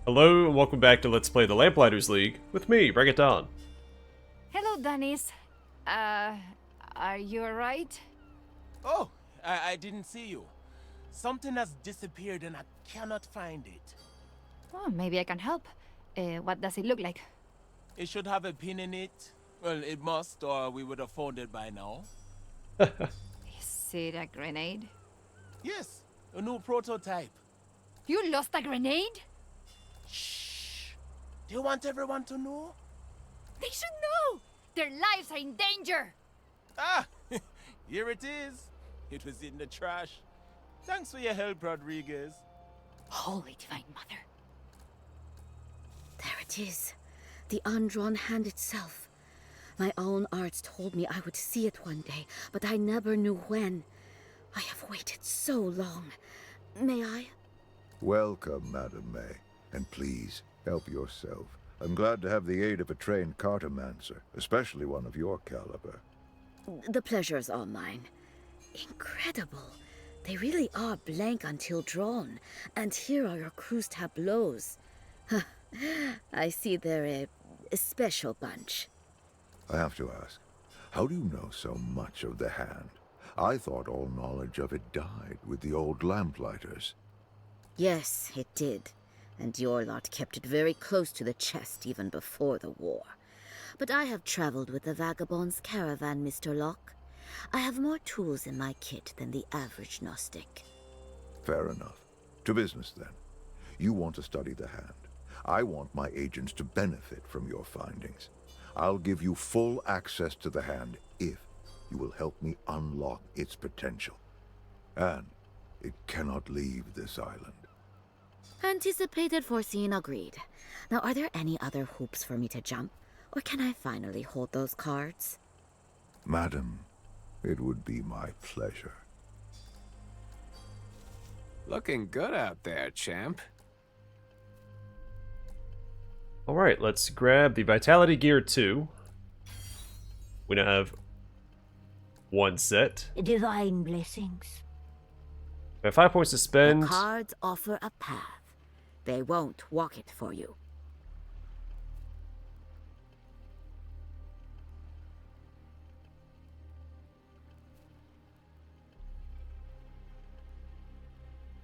Hello and welcome back to Let's Play the Lamplighters League with me, Bring It On. Hello, Dennis. Are you alright? Oh, I didn't see you. Something has disappeared and I cannot find it. Oh, maybe I can help. What does it look like? It should have a pin in it. Well, it must, or we would have found it by now. Is it a grenade? Yes, a new prototype. You lost a grenade? Shh. Do you want everyone to know? They should know! Their lives are in danger! Ah, here it is. It was in the trash. Thanks for your help, Rodriguez. Holy Divine Mother. There it is. The undrawn hand itself. My own arts told me I would see it one day, but I never knew when. I have waited so long. May I? Welcome, Madam May. And please, help yourself. I'm glad to have the aid of a trained cartomancer, especially one of your caliber. The pleasure is all mine. Incredible. They really are blank until drawn. And here are your crew's tableaus. I see they're a special bunch. I have to ask, how do you know so much of the hand? I thought all knowledge of it died with the old Lamplighters. Yes, it did. And your lot kept it very close to the chest even before the war. But I have traveled with the Vagabond's caravan, Mr. Locke. I have more tools in my kit than the average Gnostic. Fair enough. To business, then. You want to study the hand. I want my agents to benefit from your findings. I'll give you full access to the hand if you will help me unlock its potential. And it cannot leave this island. Anticipated, foreseen, agreed. Now, are there any other hoops for me to jump? Or can I finally hold those cards? Madam, it would be my pleasure. Looking good out there, champ. Alright, let's grab the Vitality Gear 2. We now have one set. Divine blessings. We have 5 points to spend. The cards offer a path. They won't walk it for you.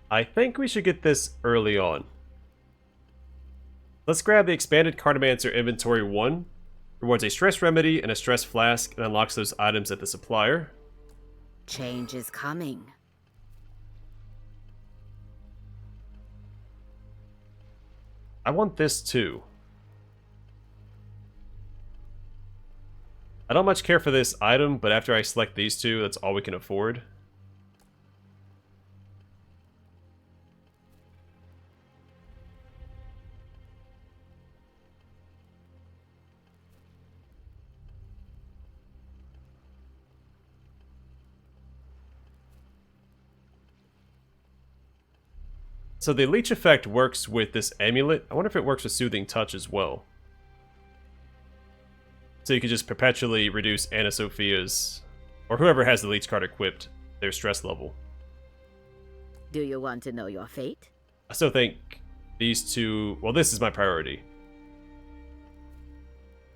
I think we should get this early on. Let's grab the Expanded Cartomancer Inventory 1. Rewards a Stress Remedy and a Stress Flask and unlocks those items at the supplier. Change is coming. I want this too. I don't much care for this item, but after I select these two, that's all we can afford. So the leech effect works with this amulet. I wonder if it works with Soothing Touch as well. So you can just perpetually reduce Anna Sophia's, or whoever has the leech card equipped, their stress level. Do you want to know your fate? I still think these two, well, this is my priority.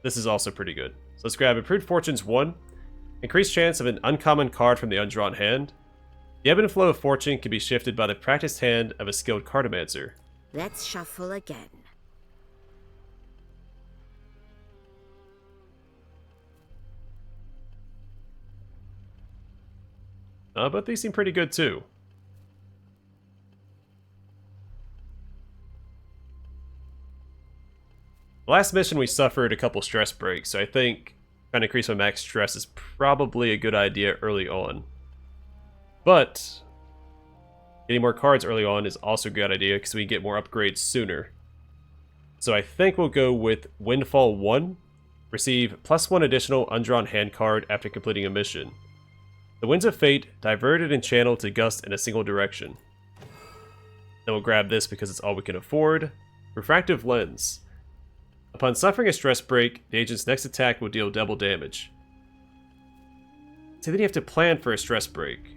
This is also pretty good. So let's grab Improved Fortunes 1. Increased chance of an uncommon card from the undrawn hand. The ebb and flow of fortune can be shifted by the practiced hand of a skilled cartomancer. Let's shuffle again. But these seem pretty good too. Last mission we suffered a couple stress breaks, so I think trying to increase my max stress is probably a good idea early on. But getting more cards early on is also a good idea because we get more upgrades sooner. So I think we'll go with Windfall 1. Receive +1 additional undrawn hand card after completing a mission. The Winds of Fate, diverted and channeled to gust in a single direction. Then we'll grab this because it's all we can afford. Refractive Lens. Upon suffering a stress break, the agent's next attack will deal double damage. So then you have to plan for a stress break.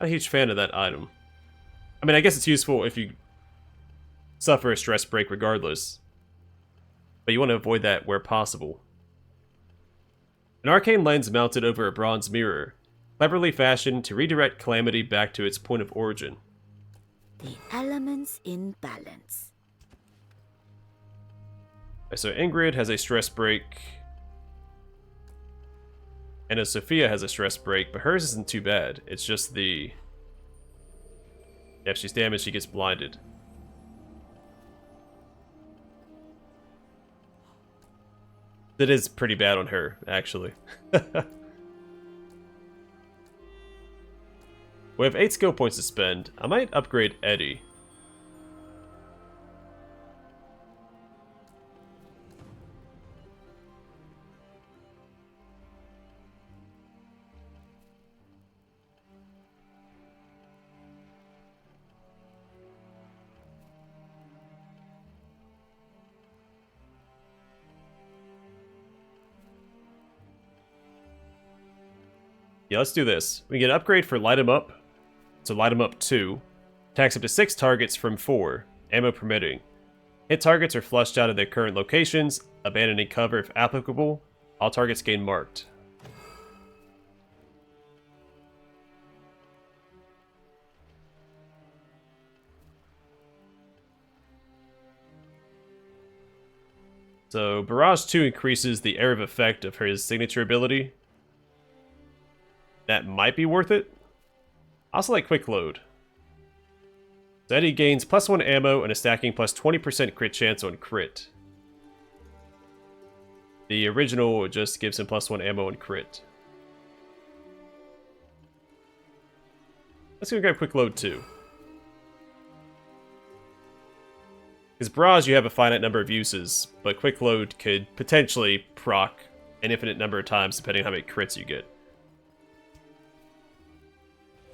Not a huge fan of that item. I mean, I guess it's useful if you suffer a stress break regardless. But you want to avoid that where possible. An arcane lens mounted over a bronze mirror, cleverly fashioned to redirect Calamity back to its point of origin. The elements in balance. So Ingrid has a stress break. And Sophia has a stress break, but hers isn't too bad. It's just the... if she's damaged, she gets blinded. That is pretty bad on her, actually. We have 8 skill points to spend. I might upgrade Eddie. Yeah, let's do this. We get an upgrade for Light 'em Up. So Light 'em Up 2. Attacks up to 6 targets from 4, ammo permitting. Hit targets are flushed out of their current locations, abandoning cover if applicable. All targets gain marked. So Barrage 2 increases the area of effect of his signature ability. That might be worth it. I also like Quick Load. So Eddie gains +1 ammo and a stacking +20% crit chance on crit. The original just gives him +1 ammo and crit. Let's go grab Quick Load 2. Because Barrage, you have a finite number of uses, but Quick Load could potentially proc an infinite number of times depending on how many crits you get.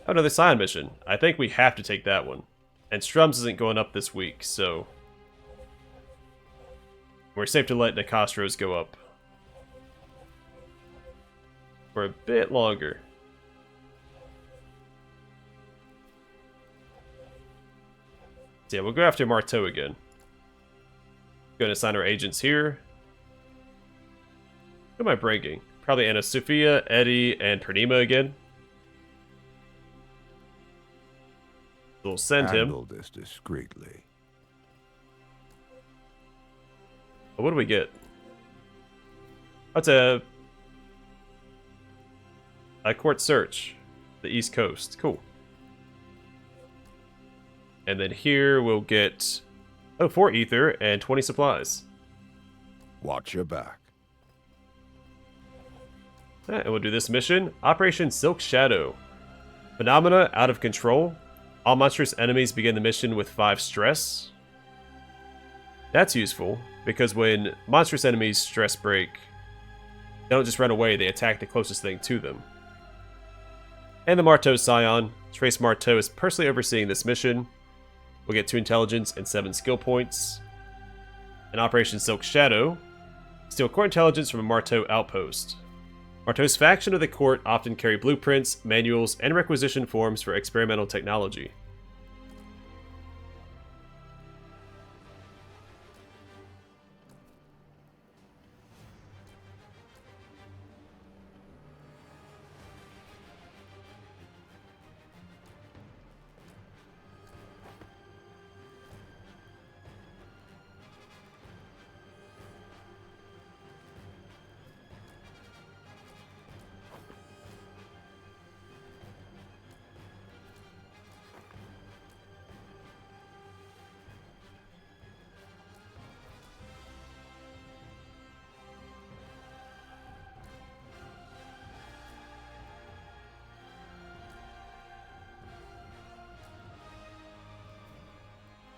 Oh, another Scion mission. I think we have to take that one. And Strums isn't going up this week, so... we're safe to let Nicastro's go up. For a bit longer. So yeah, we'll go after Marteau again. Going to assign our agents here. Who am I bringing? Probably Anna Sophia, Eddie, and Pernima again. We'll send him. Handle this discreetly. Oh, what do we get? That's a court search. The East Coast. Cool. And then here we'll get 4 ether and 20 supplies. Watch your back. And we'll do this mission. Operation Silk Shadow. Phenomena out of control. All monstrous enemies begin the mission with 5 stress. That's useful, because when monstrous enemies stress break, they don't just run away, they attack the closest thing to them. And the Marteau Scion. Trace Marteau is personally overseeing this mission. We'll get 2 intelligence and 7 skill points. In Operation Silk Shadow, steal core intelligence from a Marteau outpost. Marteau's faction of the court often carry blueprints, manuals, and requisition forms for experimental technology.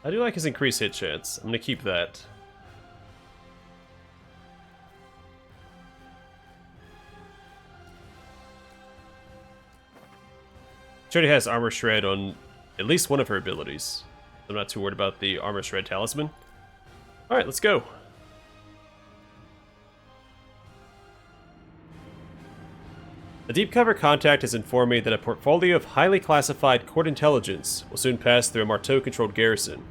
I do like his increased hit chance. I'm going to keep that. She already has Armor Shred on at least one of her abilities. I'm not too worried about the Armor Shred Talisman. Alright, let's go. A deep cover contact has informed me that a portfolio of highly classified court intelligence will soon pass through a Marteau-controlled garrison.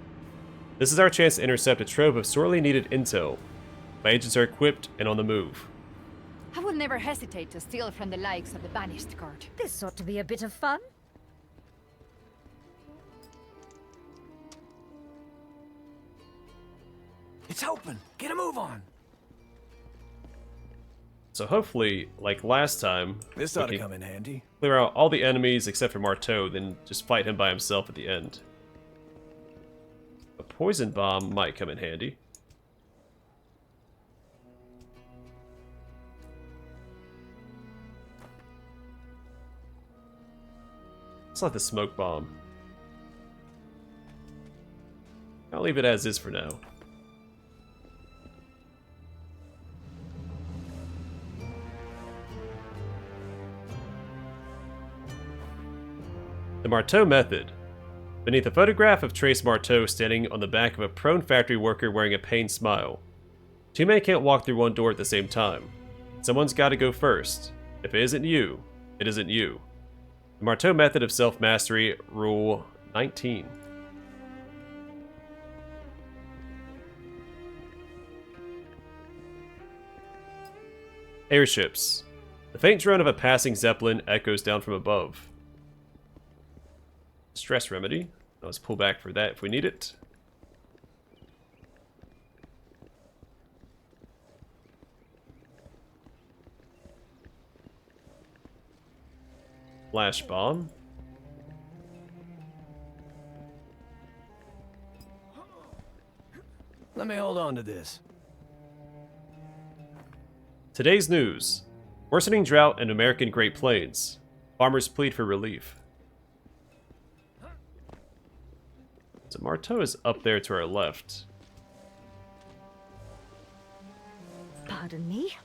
This is our chance to intercept a trove of sorely needed intel. My agents are equipped and on the move. I will never hesitate to steal from the likes of the Banished Court. This ought to be a bit of fun. It's open. Get a move on. So hopefully, like last time, This we ought to can come in handy. clear out all the enemies except for Marteau, then just fight him by himself at the end. A poison bomb might come in handy. Let's let the smoke bomb. I'll leave it as is for now. The Marteau method. Beneath a photograph of Trace Marteau standing on the back of a prone factory worker wearing a pained smile. Two men can't walk through one door at the same time. Someone's got to go first. If it isn't you, it isn't you. The Marteau method of self-mastery, Rule 19. Airships. The faint drone of a passing zeppelin echoes down from above. Stress remedy. Let's pull back for that if we need it. Flash bomb. Let me hold on to this. Today's news. Worsening drought in American Great Plains. Farmers plead for relief. So Marteau is up there to our left. Pardon me?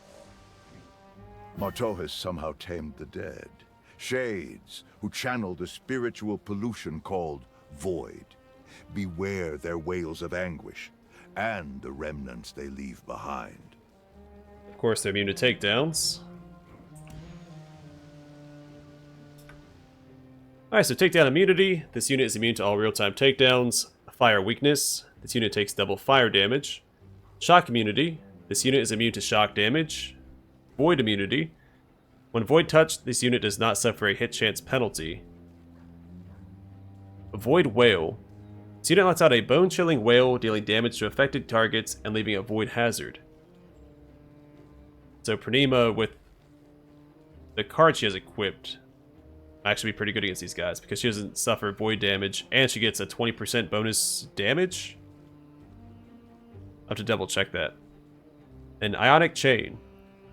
Marteau has somehow tamed the dead. Shades, who channel the spiritual pollution called void. Beware their wails of anguish, and the remnants they leave behind. Of course, they're immune to takedowns. Alright, so takedown immunity. This unit is immune to all real-time takedowns. Fire weakness. This unit takes double fire damage. Shock immunity. This unit is immune to shock damage. Void immunity. When void touched, this unit does not suffer a hit chance penalty. Void wail. This unit lets out a bone-chilling wail, dealing damage to affected targets and leaving a void hazard. So Pranima, with the card she has equipped, might actually be pretty good against these guys because she doesn't suffer void damage and she gets a 20% bonus damage. I'll have to double check that. An ionic chain.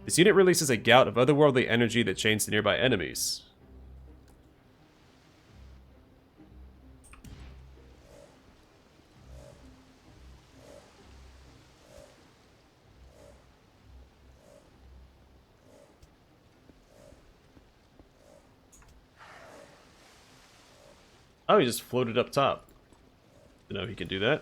This unit releases a gout of otherworldly energy that chains to nearby enemies. Oh, he just floated up top. Didn't know he could do that.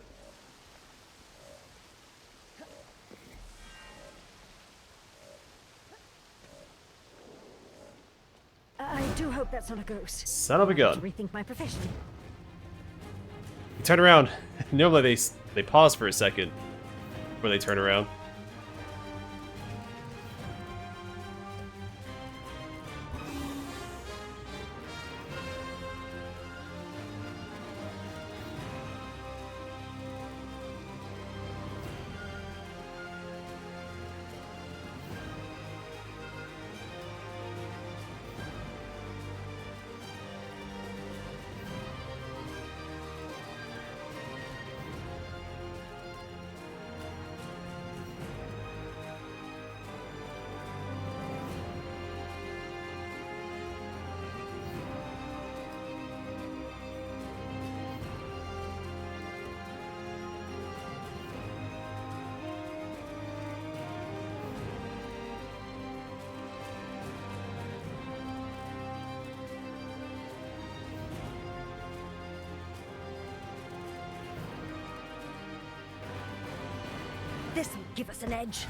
I do hope that's not a ghost. Son of a I have gun. to rethink my profession. You turn around. Normally they pause for a second before they turn around. This'll give us an edge.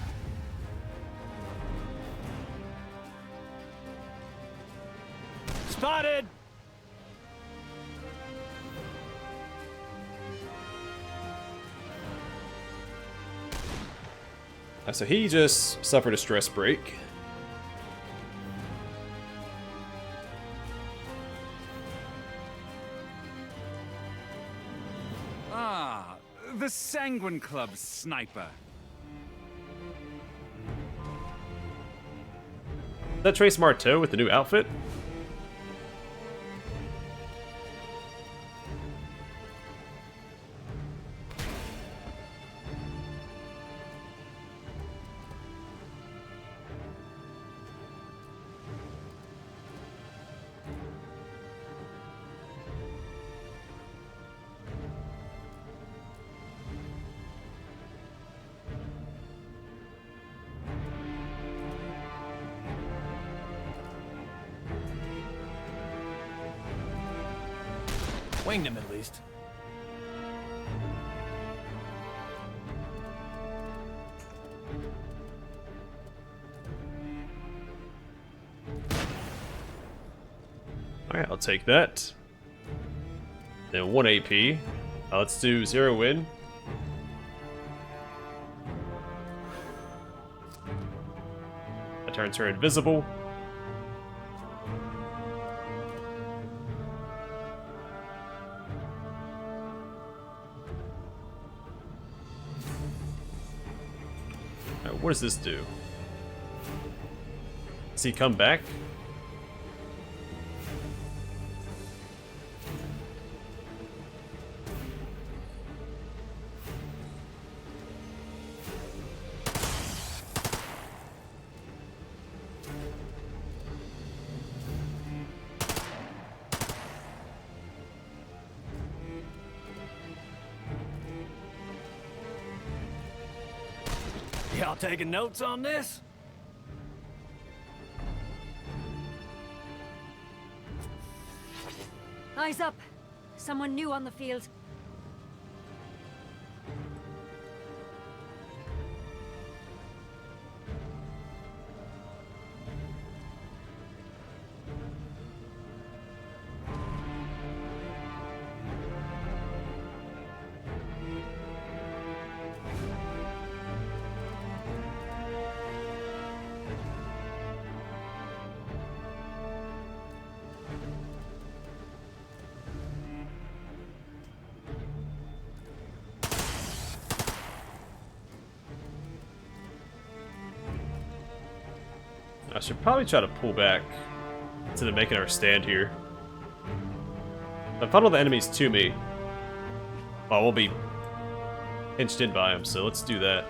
Spotted! So he just suffered a stress break. Ah, the Sanguine Club's sniper. Is that Trace Marteau with the new outfit? Winged him at least. Alright, I'll take that. Then 1 AP. Let's do 0 win. That turns her invisible. What does this do? Does he come back? Y'all taking notes on this? Eyes up. Someone new on the field. I should probably try to pull back instead of making our stand here. If I funnel the enemies to me, well, we'll be pinched in by them, so let's do that.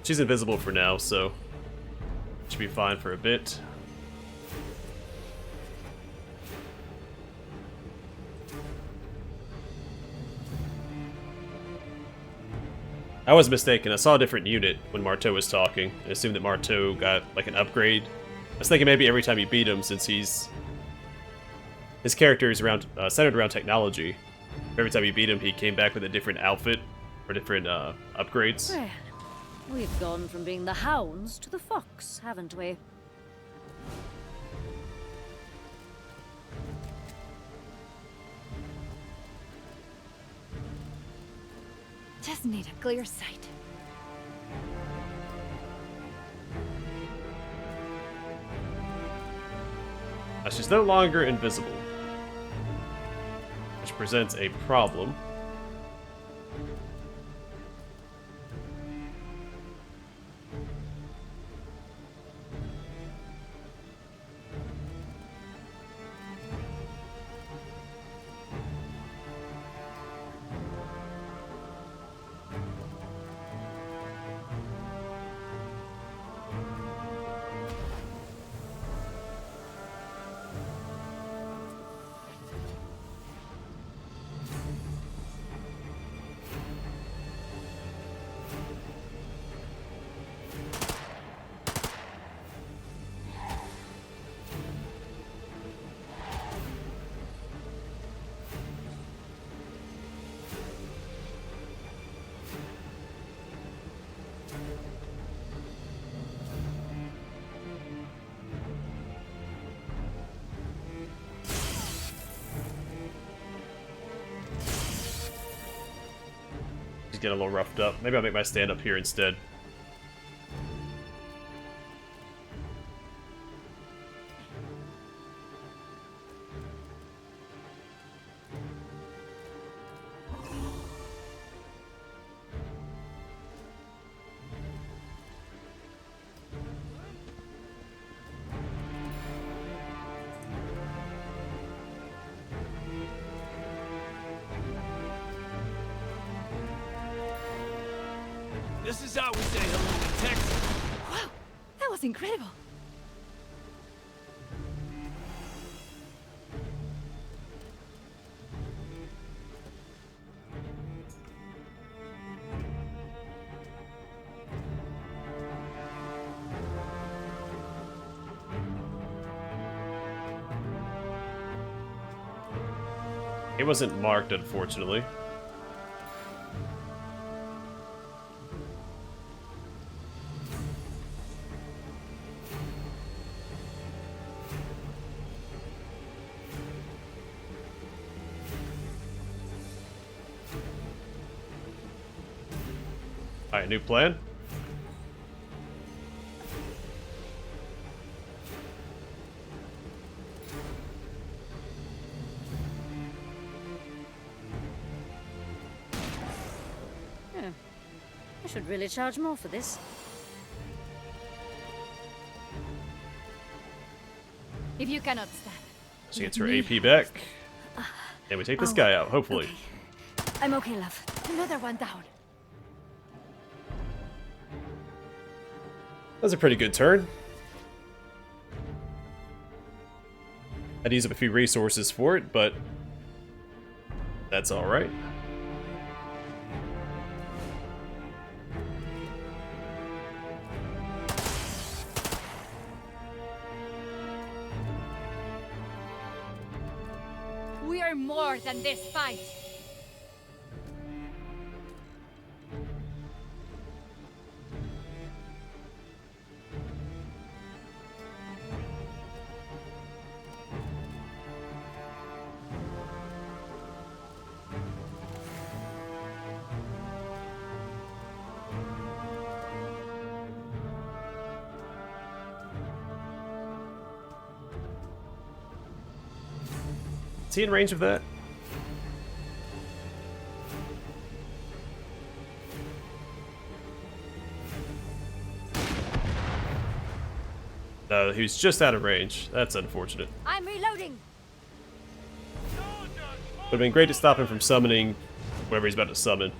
She's invisible for now, so should be fine for a bit. I was mistaken. I saw a different unit when Marteau was talking. I assumed that Marteau got like an upgrade. I was thinking maybe every time you beat him, since his character is around centered around technology. Every time you beat him, he came back with a different outfit or different upgrades. Well, we've gone from being the hounds to the fox, haven't we? Just need a clear sight. She's no longer invisible, which presents a problem. getting a little roughed up. Maybe I'll make my stand up here instead. This is how we say hello in Texas. Wow, that was incredible. It wasn't marked, unfortunately. Alright, new plan. I should really charge more for this. If you cannot stand. She gets her AP back. And we take this guy out, hopefully. Okay. I'm okay, love. Another one down. That was a pretty good turn. I'd use up a few resources for it, but that's alright. We are more than this fight. Is he in range of that? No, he was just out of range. That's unfortunate. I'm reloading. Would have been great to stop him from summoning whatever he's about to summon.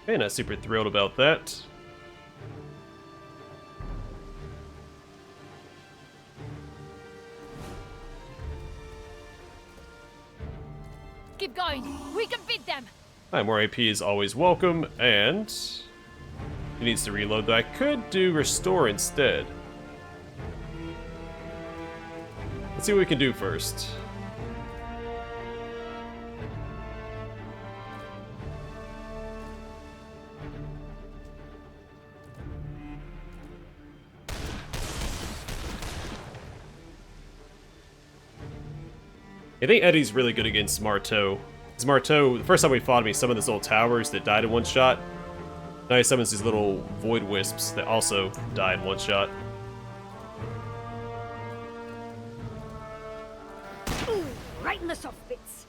Okay, not super thrilled about that. Keep going. We can beat them. Alright, more AP is always welcome, and he needs to reload, though I could do restore instead. Let's see what we can do first. I think Eddie's really good against Marteau. Because Marteau, the first time we fought him, he summoned these little towers that died in one shot. Now he summons these little void wisps that also die in one shot. Ooh, right in the soft bits.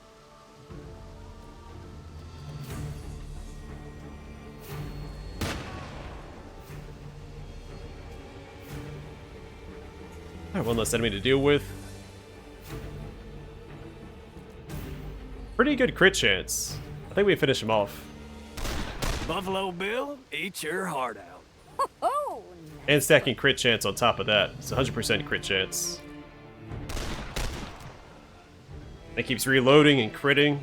Alright, one less enemy to deal with. Pretty good crit chance. I think we finish him off. Buffalo Bill, eat your heart out. Oh, And stacking crit chance on top of that. It's 100% crit chance. It keeps reloading and critting.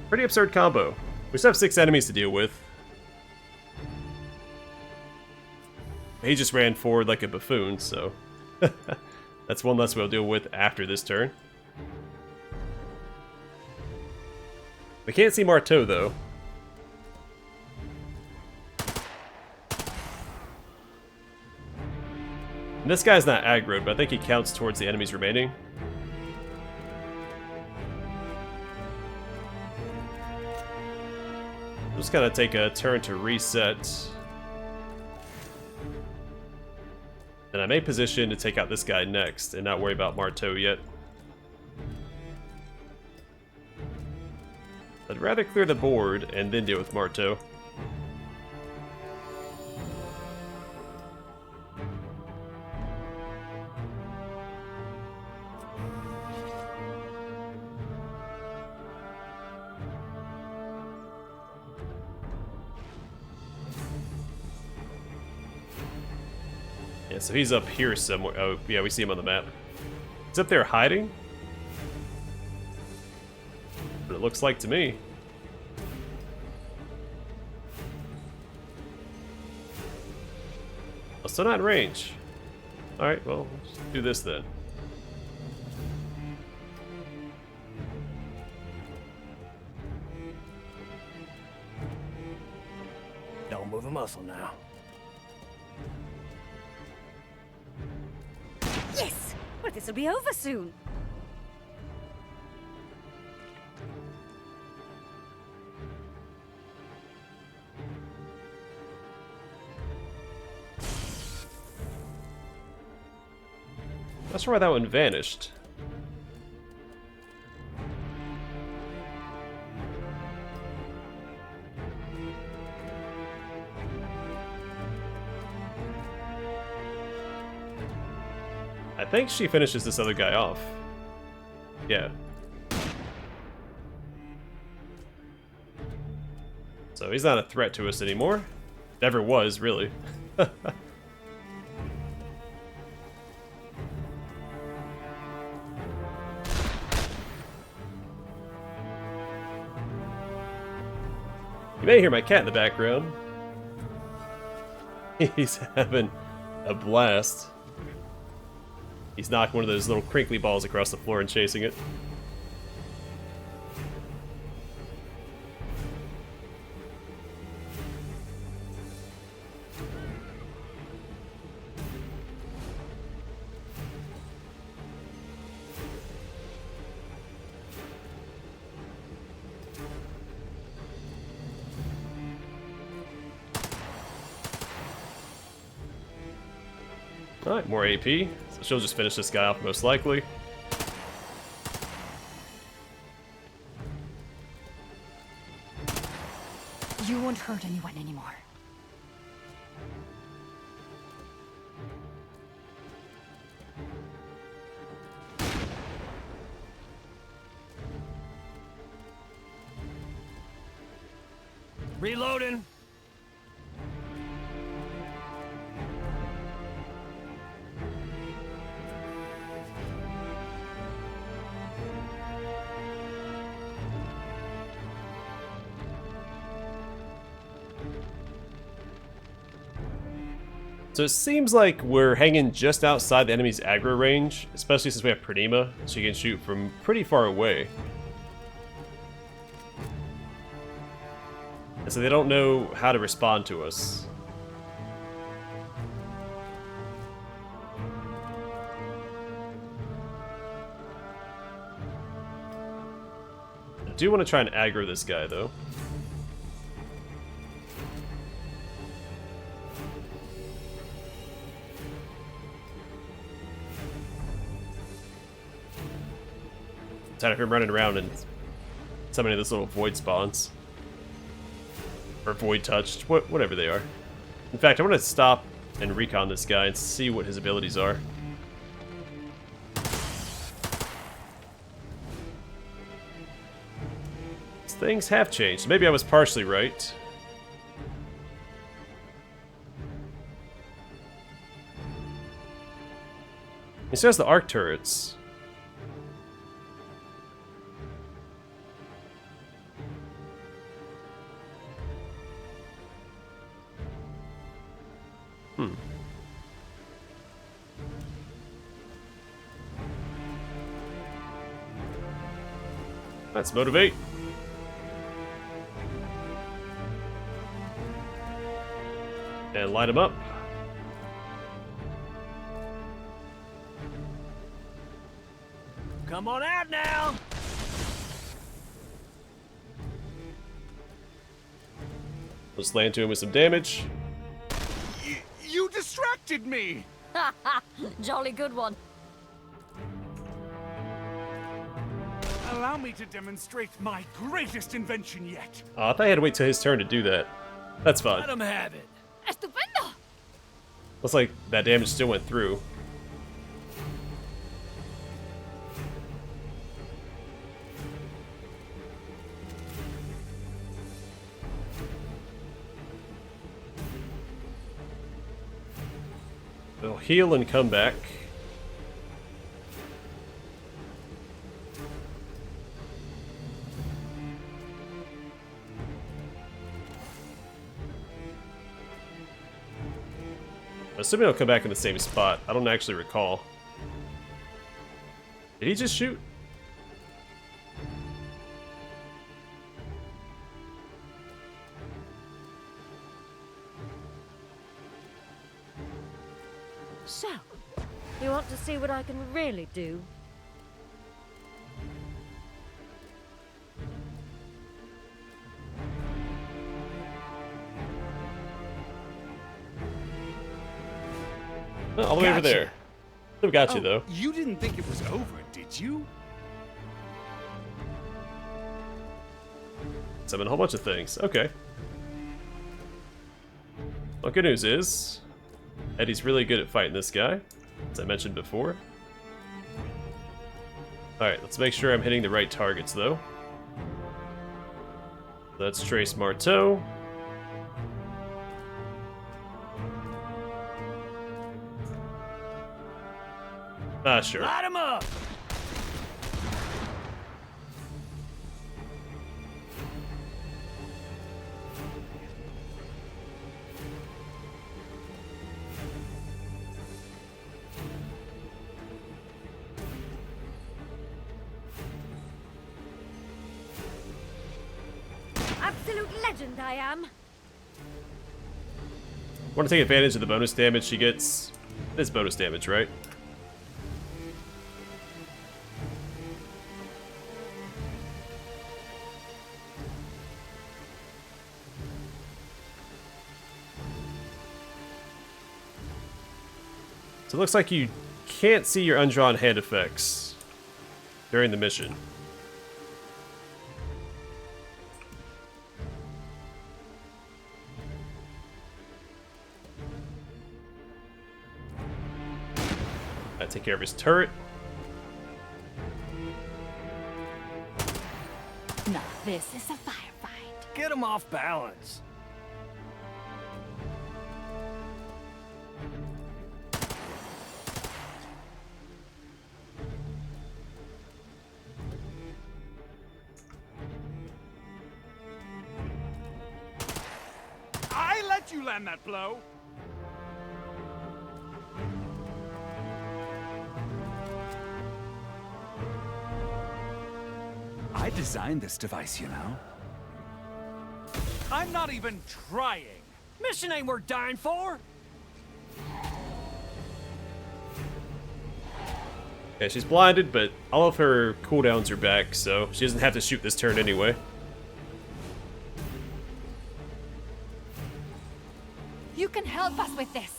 Pretty absurd combo. We still have 6 enemies to deal with. He just ran forward like a buffoon, so... That's one less we'll deal with after this turn. We can't see Marteau, though. And this guy's not aggroed, but I think he counts towards the enemies remaining. Just gotta take a turn to reset. And I may position to take out this guy next and not worry about Marteau yet. I'd rather clear the board and then deal with Marteau. Yeah, so he's up here somewhere. Oh, yeah, we see him on the map. He's up there hiding? What it looks like to me. Oh, still not in range. Alright, well, let's do this then. Don't move a muscle now. Yes! Well, this'll be over soon. That's why that one vanished. I think she finishes this other guy off. Yeah. So he's not a threat to us anymore. Never was, really. You may hear my cat in the background. He's having a blast. He's knocking one of those little crinkly balls across the floor and chasing it. Alright, more AP. So she'll just finish this guy off most likely. You won't hurt anyone anymore. Reloading. So it seems like we're hanging just outside the enemy's aggro range, especially since we have Pranima, so you can shoot from pretty far away. And so they don't know how to respond to us. I do want to try and aggro this guy, though. Tired of him running around and summoning those little void spawns. Or void touched, whatever they are. In fact, I want to stop and recon this guy and see what his abilities are. Things have changed. Maybe I was partially right. He still has the arc turrets. Let's motivate. And light him up. Come on out now! Let's land to him with some damage. You distracted me! Jolly good one. Allow me to demonstrate my greatest invention yet. Oh, I thought I had to wait till his turn to do that. That's fine. Let him have it. Estupendo! Looks like that damage still went through. We'll heal and come back. Assuming he'll come back in the same spot. I don't actually recall. Did he just shoot? So, you want to see what I can really do? Oh, all the way over Gotcha. there. Still got you, though. You didn't think it was over, did you? Summon a whole bunch of things. Okay. Well, good news is, Eddie's really good at fighting this guy, as I mentioned before. Alright, let's make sure I'm hitting the right targets, though. That's Trace Marteau. Ah, sure. Light him up! Absolute legend I am. Want to take advantage of the bonus damage she gets? This bonus damage, right? So it looks like you can't see your undrawn hand effects during the mission. I take care of his turret. Now this is a firefight. Get him off balance. I let you land that blow. I designed this device, you know. I'm not even trying. Mission ain't worth dying for. Yeah, she's blinded, but all of her cooldowns are back, so she doesn't have to shoot this turn anyway. You can help us with this.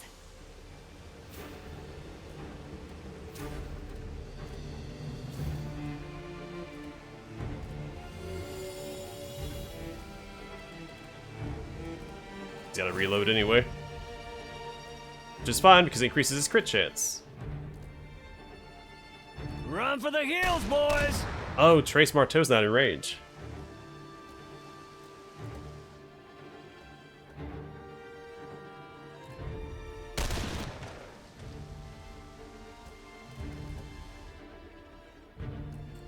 He's gotta reload anyway. Which is fine because it increases his crit chance. Run for the hills, boys! Oh, Trace Marteau's not in range.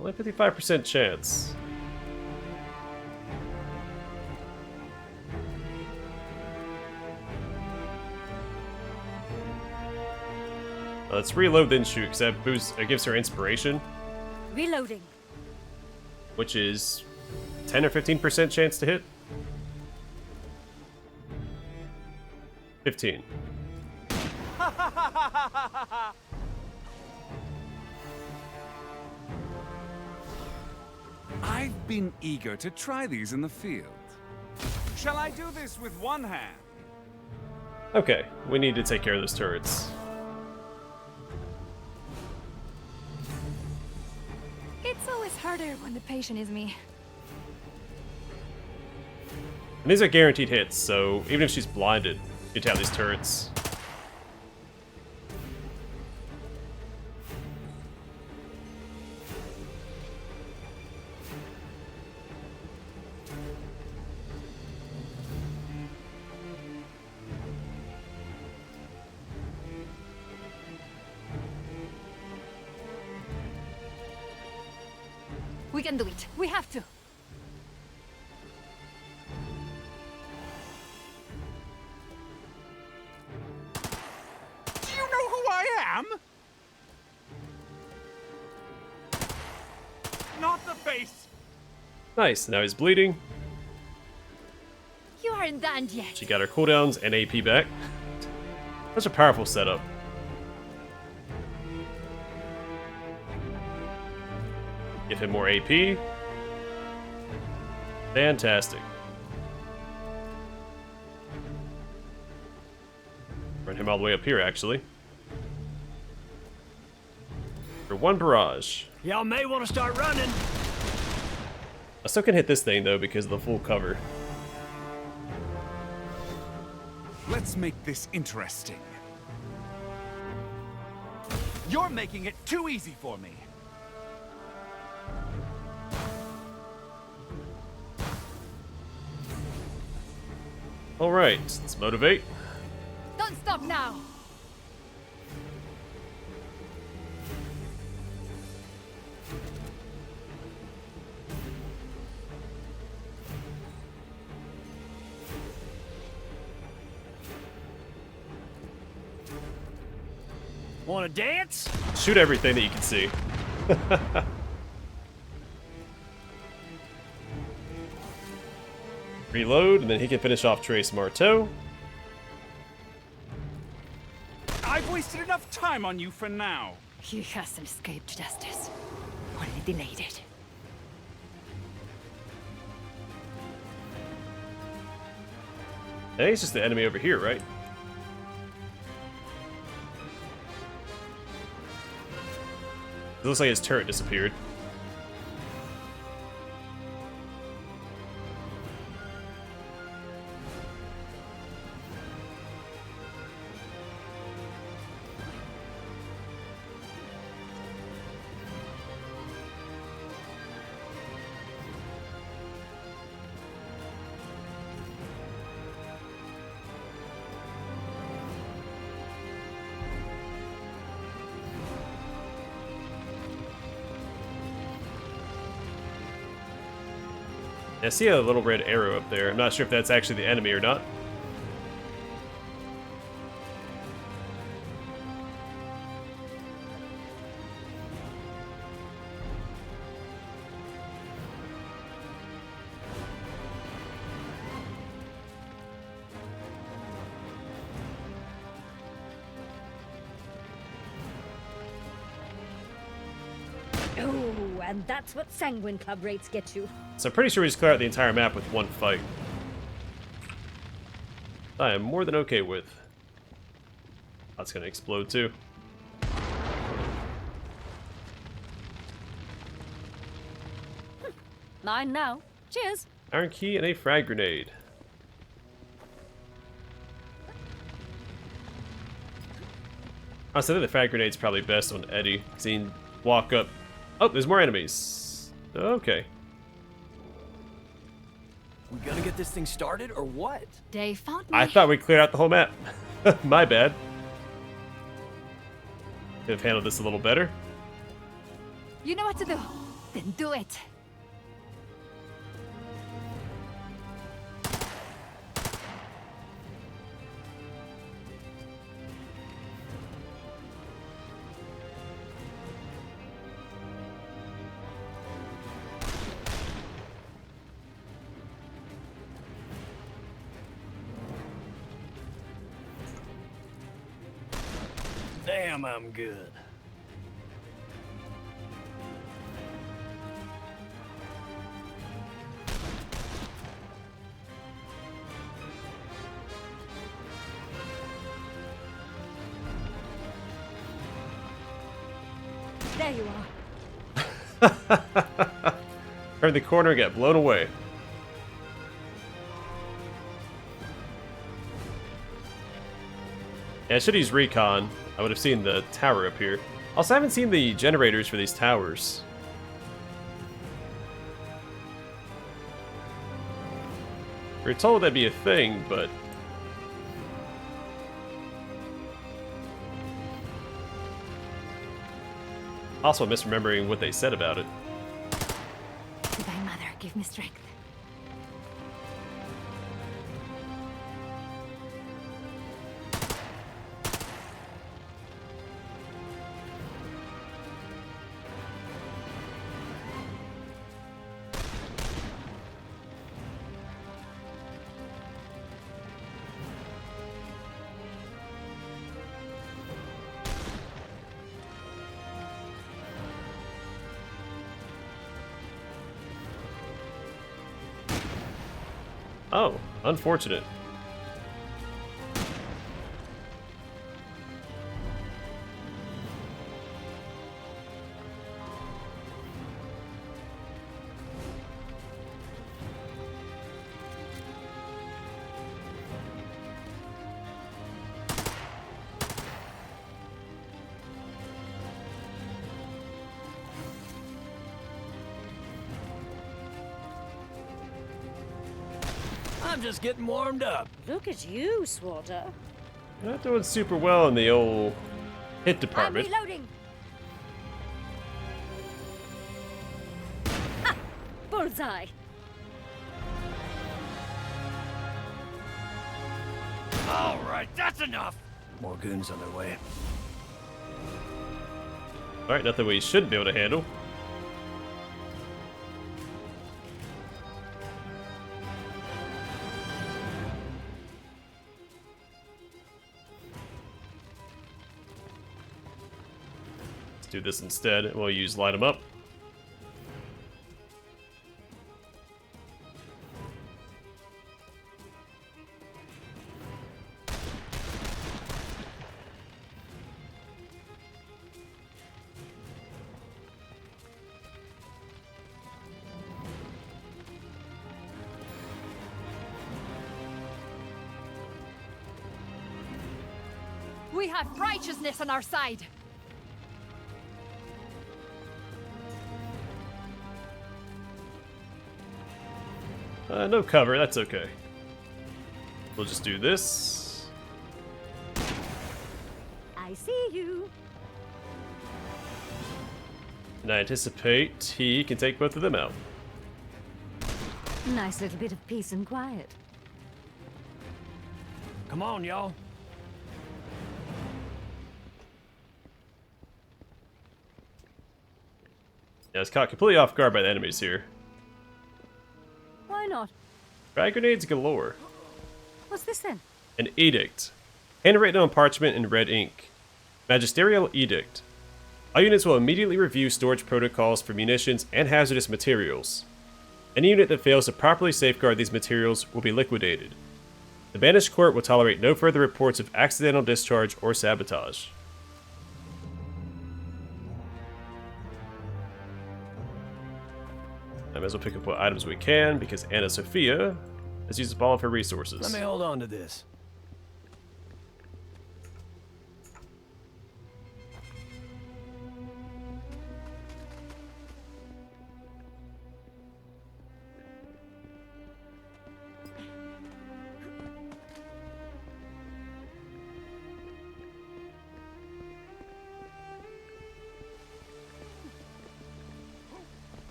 Only 55% chance. Let's reload then shoot, because that boosts, it gives her inspiration, Reloading. which is 10 or 15% chance to hit. 15. I've been eager to try these in the field. Shall I do this with one hand? Okay, we need to take care of those turrets. It's always harder when the patient is me. And these are guaranteed hits, so even if she's blinded, you take out these turrets. We can do it. We have to. Do you know who I am? Not the face. Nice, now he's bleeding. You aren't done yet. She got her cooldowns and AP back. Such a powerful setup. Give him more AP. Fantastic. Run him all the way up here, actually. For one barrage. Y'all may want to start running. I still can hit this thing, though, because of the full cover. Let's make this interesting. You're making it too easy for me. Alright, let's motivate. Don't stop now. Want to dance? Shoot everything that you can see. Reload, and then he can finish off Trace Marteau. I've wasted enough time on you for now. He hasn't escaped justice. Only delayed it. I think it's just the enemy over here, right? It looks like his turret disappeared. I see a little red arrow up there. I'm not sure if that's actually the enemy or not. Oh, and that's what Sanguine Club rates get you. So I'm pretty sure we just clear out the entire map with one fight. I am more than okay with. That's gonna explode too. Mine now. Cheers. Iron key and a frag grenade. Honestly, I think the frag grenade's probably best on Eddie, because he can walk up. Oh, there's more enemies. Okay. We gonna get this thing started or what? They found me. I thought we cleared out the whole map. My bad. Could have handled this a little better. You know what to do. Then do it. Damn, I'm good. There you are. Turned the corner and got blown away. Yeah, I should use recon. I would have seen the tower up here. Also, I haven't seen the generators for these towers. We were told that'd be a thing, but... Also misremembering what they said about it. Divine Mother, give me strength. Oh, unfortunate. I'm just getting warmed up. Look at you, Swatter. Not doing super well in the old hit I'm department. reloading. Bullseye. All right, that's enough. More goons on their way. Alright, nothing we shouldn't be able to handle. Let's do this instead, and we'll use light 'em up. We have righteousness on our side. No cover, that's okay. We'll just do this. I see you. And I anticipate he can take both of them out. Nice little bit of peace and quiet. Come on, y'all. Yeah, I was caught completely off guard by the enemies here. Why not? Frag grenades galore. What's this then? An edict. Handwritten on parchment in red ink. Magisterial edict. All units will immediately review storage protocols for munitions and hazardous materials. Any unit that fails to properly safeguard these materials will be liquidated. The Banished Court will tolerate no further reports of accidental discharge or sabotage. I might as well pick up what items we can, because Anna Sophia has used up all of her resources. Let me hold on to this.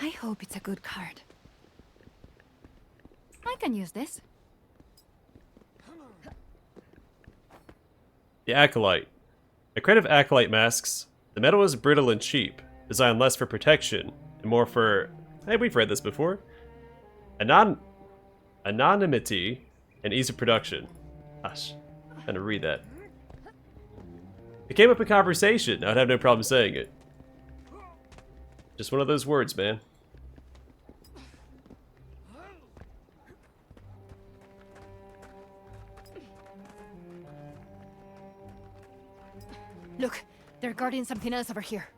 I hope it's a good card. I can use this. The Acolyte. A crate of Acolyte masks. The metal is brittle and cheap, designed less for protection and more for... Hey, we've read this before. Anonymity and ease of production. Gosh. Trying to read that. It came up in conversation. I'd have no problem saying it. Just one of those words, man. Look, they're guarding something else over here.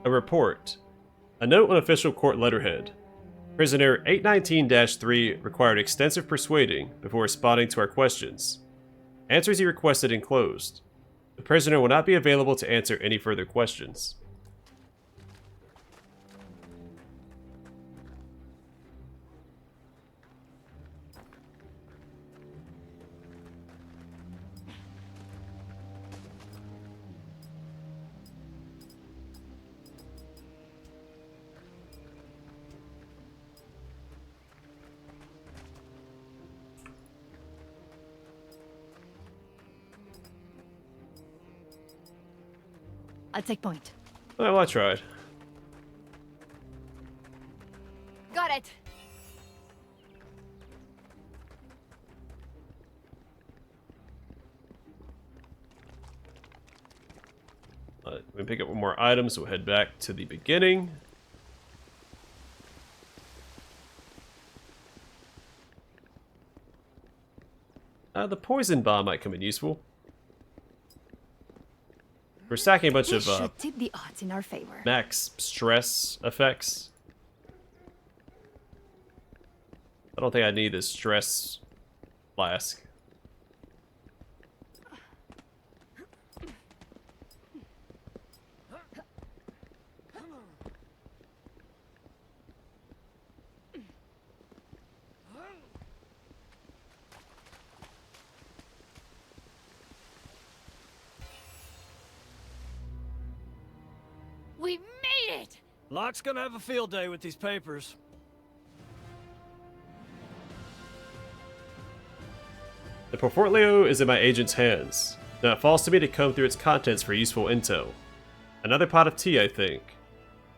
A report. A note on official court letterhead. Prisoner 819-3 required extensive persuading before responding to our questions. Answers he requested enclosed. The prisoner will not be available to answer any further questions. I'll take point. Well, I tried. Got it. We pick up one more item, so we'll head back to the beginning. The poison bomb might come in useful. We're stacking a bunch This of should tip the odds in our favor. max stress effects. I don't think I need this stress flask. We made it! Locke's gonna have a field day with these papers. The portfolio is in my agent's hands. Now it falls to me to comb through its contents for useful intel. Another pot of tea, I think.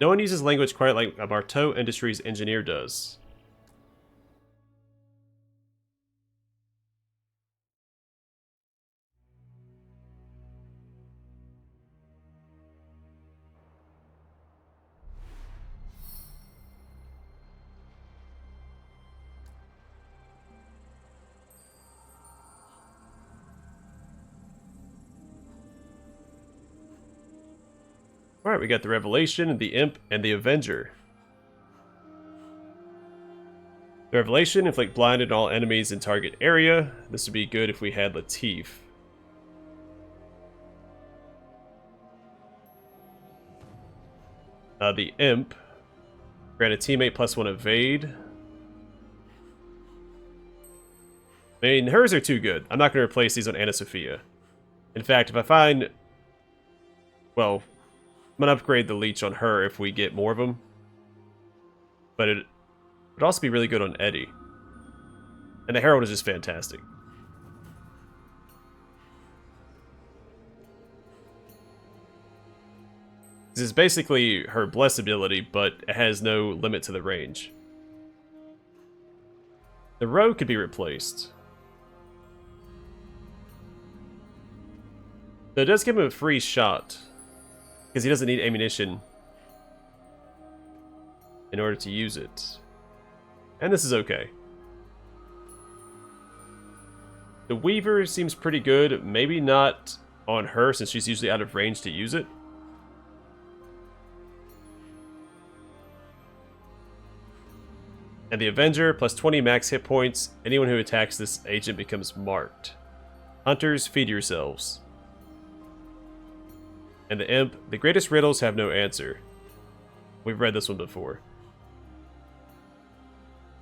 No one uses language quite like a Marteau Industries engineer does. Alright, we got the Revelation, the Imp, and the Avenger. The Revelation, inflict blind on all enemies in target area. This would be good if we had Latif. The Imp, grant a teammate +1 evade. I mean, hers are too good. I'm not going to replace these on Anna Sophia. In fact, if I find... Well, I'm going to upgrade the leech on her if we get more of them. But it would also be really good on Eddie. And the Herald is just fantastic. This is basically her bless ability, but it has no limit to the range. The Rogue could be replaced. Though it does give him a free shot. Because he doesn't need ammunition in order to use it. And this is okay. The Weaver seems pretty good. Maybe not on her since she's usually out of range to use it. And the Avenger, +20 max hit points. Anyone who attacks this agent becomes marked. Hunters, feed yourselves. And the Imp, the greatest riddles have no answer. We've read this one before.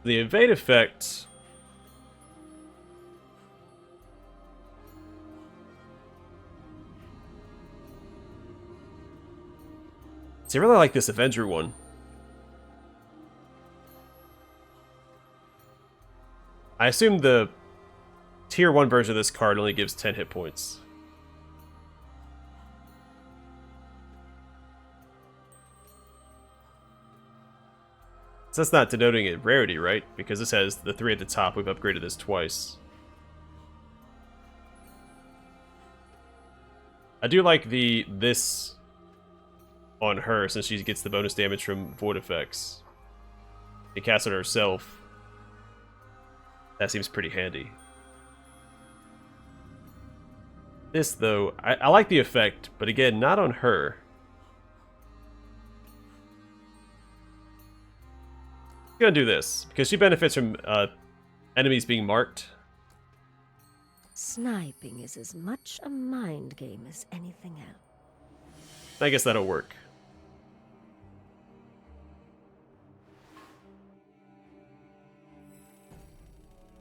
The evade effect... See, I really like this Avenger one. I assume the tier 1 version of this card only gives 10 hit points. So that's not denoting a rarity, right? Because this has the 3 at the top. We've upgraded this twice. I do like this on her, since she gets the bonus damage from void effects. She casts it herself. That seems pretty handy. This, though, I like the effect, but again, not on her. I'm gonna do this, because she benefits from enemies being marked. Sniping is as much a mind game as anything else. I guess that'll work.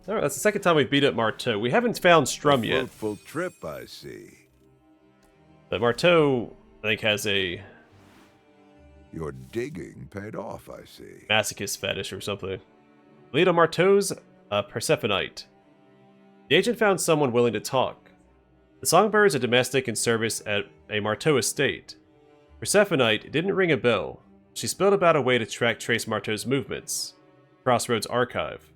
Alright, that's the second time we've beat up Marteau. We haven't found Strum yet. Fruitful trip, I see. But Marteau, I think, has a Your digging paid off, I see. masochist fetish or something. Lead on Marteau's Persephonite. The agent found someone willing to talk. The songbird is a domestic in service at a Marteau estate. Persephonite didn't ring a bell. She spilled about a way to track Trace Marteau's movements. Crossroads Archive.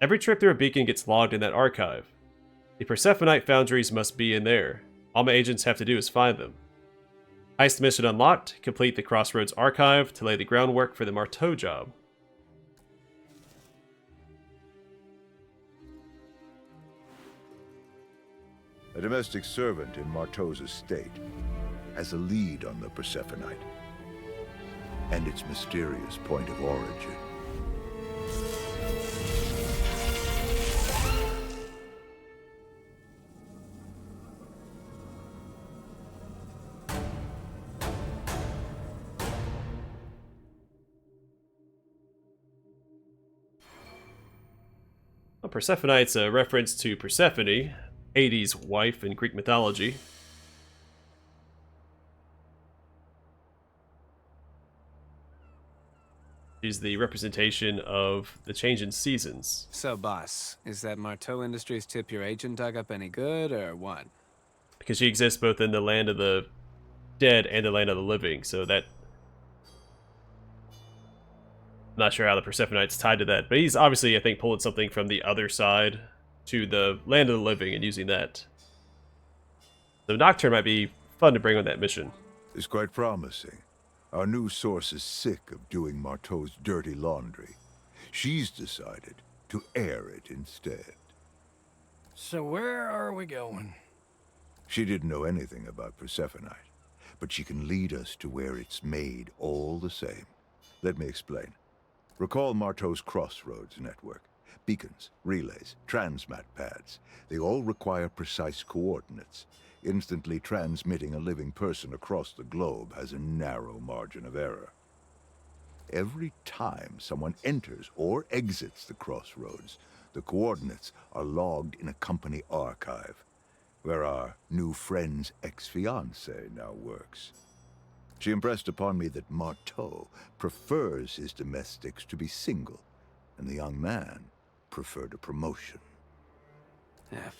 Every trip through a beacon gets logged in that archive. The Persephonite foundries must be in there. All my agents have to do is find them. Heist mission unlocked. Complete the Crossroads Archive to lay the groundwork for the Marteau job. A domestic servant in Marteau's estate has a lead on the Persephonite and its mysterious point of origin. Well, Persephonite's a reference to Persephone, Hades' wife in Greek mythology. She's the representation of the change in seasons. So, boss, is that Marteau Industries tip your agent dug up any good, or what? Because she exists both in the land of the dead and the land of the living, so that... I'm not sure how the Persephonite's tied to that, but he's obviously, I think, pulling something from the other side to the land of the living and using that. So Nocturne might be fun to bring on that mission. It's quite promising. Our new source is sick of doing Marteau's dirty laundry. She's decided to air it instead. So where are we going? She didn't know anything about Persephonite, but she can lead us to where it's made all the same. Let me explain. Recall Marteau's Crossroads network. Beacons, relays, transmat pads. They all require precise coordinates. Instantly transmitting a living person across the globe has a narrow margin of error. Every time someone enters or exits the Crossroads, the coordinates are logged in a company archive, where our new friend's ex-fiancée now works. She impressed upon me that Marteau prefers his domestics to be single, and the young man preferred a promotion.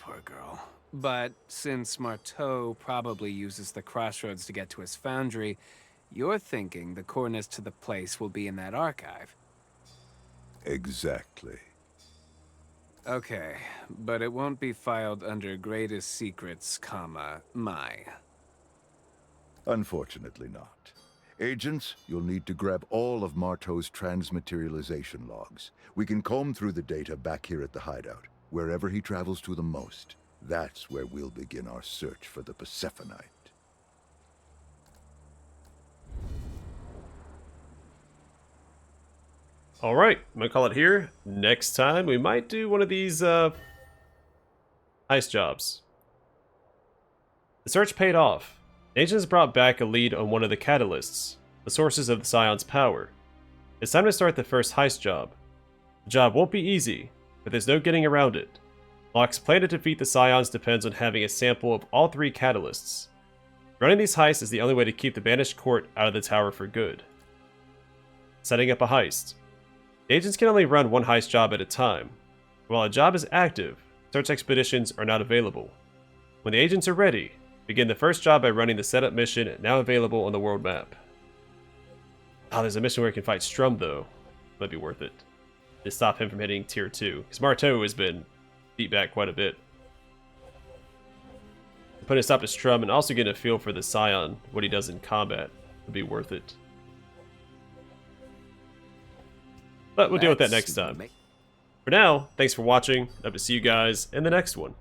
Poor girl. But since Marteau probably uses the Crossroads to get to his foundry, you're thinking the coordinates to the place will be in that archive. Exactly. Okay, but it won't be filed under Greatest Secrets, my. Unfortunately not. Agents, you'll need to grab all of Marteau's transmaterialization logs. We can comb through the data back here at the hideout, wherever he travels to the most. That's where we'll begin our search for the Persephonite. Alright, I'm gonna call it here. Next time, we might do one of these, heist jobs. The search paid off. Agents brought back a lead on one of the catalysts, the sources of the Scion's power. It's time to start the first heist job. The job won't be easy, but there's no getting around it. Locke's plan to defeat the Scions depends on having a sample of all 3 catalysts. Running these heists is the only way to keep the Banished Court out of the tower for good. Setting up a heist. The agents can only run one heist job at a time. While a job is active, search expeditions are not available. When the agents are ready, begin the first job by running the setup mission now available on the world map. Oh, there's a mission where you can fight Strum, though. might be worth it to stop him from hitting tier 2. Because Marteau has been beat back quite a bit. Put a stop to Strum and also get a feel for the Scion, what he does in combat, would be worth it. But we'll deal with that next time. For now, thanks for watching. Hope to see you guys in the next one.